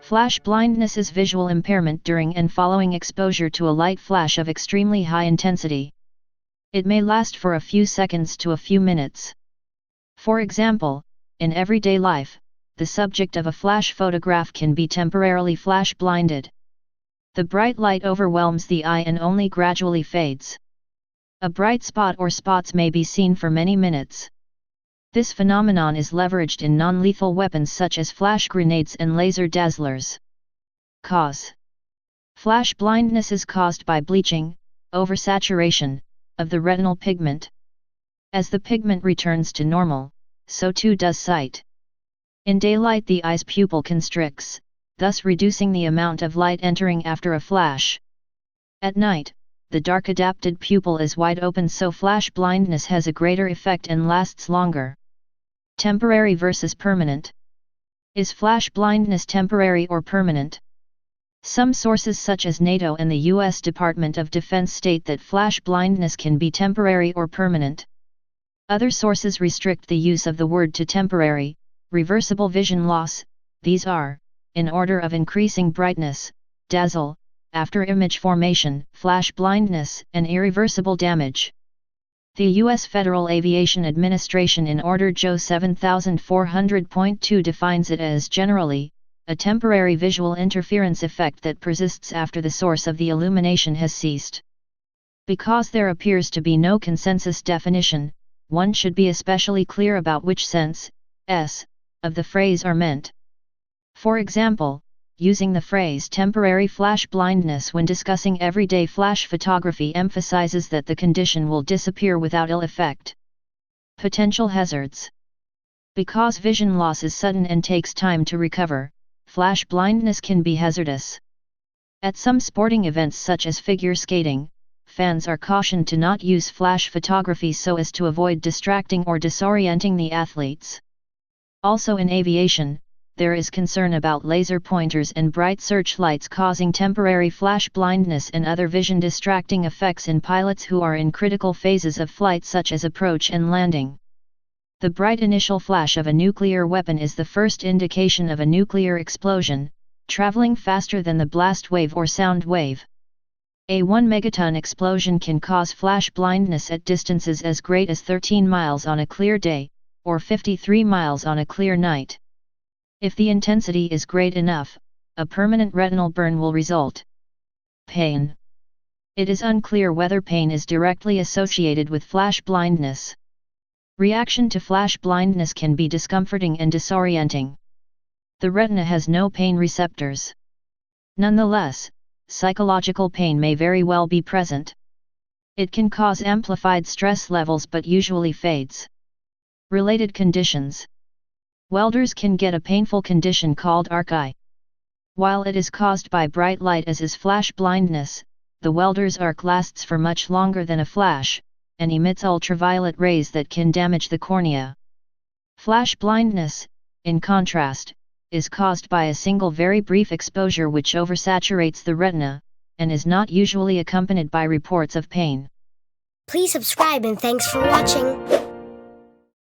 Flash blindness is visual impairment during and following exposure to a light flash of extremely high intensity. It may last for a few seconds to a few minutes. For example, in everyday life, the subject of a flash photograph can be temporarily flash blinded. The bright light overwhelms the eye and only gradually fades. A bright spot or spots may be seen for many minutes. This phenomenon is leveraged in non-lethal weapons such as flash grenades and laser dazzlers. Cause: flash blindness is caused by bleaching, oversaturation, of the retinal pigment. As the pigment returns to normal, so too does sight. In daylight the eye's pupil constricts, thus reducing the amount of light entering after a flash. At night, the dark adapted pupil is wide open, so flash blindness has a greater effect and lasts longer. Temporary versus permanent. Is flash blindness temporary or permanent? Some sources such as NATO and the U.S. Department of Defense state that flash blindness can be temporary or permanent. Other sources restrict the use of the word to temporary, reversible vision loss. These are, in order of increasing brightness, dazzle, after image formation, flash blindness, and irreversible damage. The U.S. Federal Aviation Administration in Order Joe 7400.2 defines it as generally, a temporary visual interference effect that persists after the source of the illumination has ceased. Because there appears to be no consensus definition, one should be especially clear about which sense, of the phrase are meant. For example, using the phrase temporary flash blindness when discussing everyday flash photography emphasizes that the condition will disappear without ill effect. Potential hazards. Because vision loss is sudden and takes time to recover, flash blindness can be hazardous. At some sporting events such as figure skating, fans are cautioned to not use flash photography so as to avoid distracting or disorienting the athletes. Also in aviation, there is concern about laser pointers and bright searchlights causing temporary flash blindness and other vision distracting effects in pilots who are in critical phases of flight such as approach and landing. The bright initial flash of a nuclear weapon is the first indication of a nuclear explosion, traveling faster than the blast wave or sound wave. A 1 megaton explosion can cause flash blindness at distances as great as 13 miles on a clear day, or 53 miles on a clear night. If the intensity is great enough, a permanent retinal burn will result. Pain. It is unclear whether pain is directly associated with flash blindness. Reaction to flash blindness can be discomforting and disorienting. The retina has no pain receptors. Nonetheless, psychological pain may very well be present. It can cause amplified stress levels but usually fades. Related conditions. Welders can get a painful condition called arc eye. While it is caused by bright light as is flash blindness, the welder's arc lasts for much longer than a flash, and emits ultraviolet rays that can damage the cornea. Flash blindness, in contrast, is caused by a single very brief exposure which oversaturates the retina, and is not usually accompanied by reports of pain. Please subscribe and thanks for watching.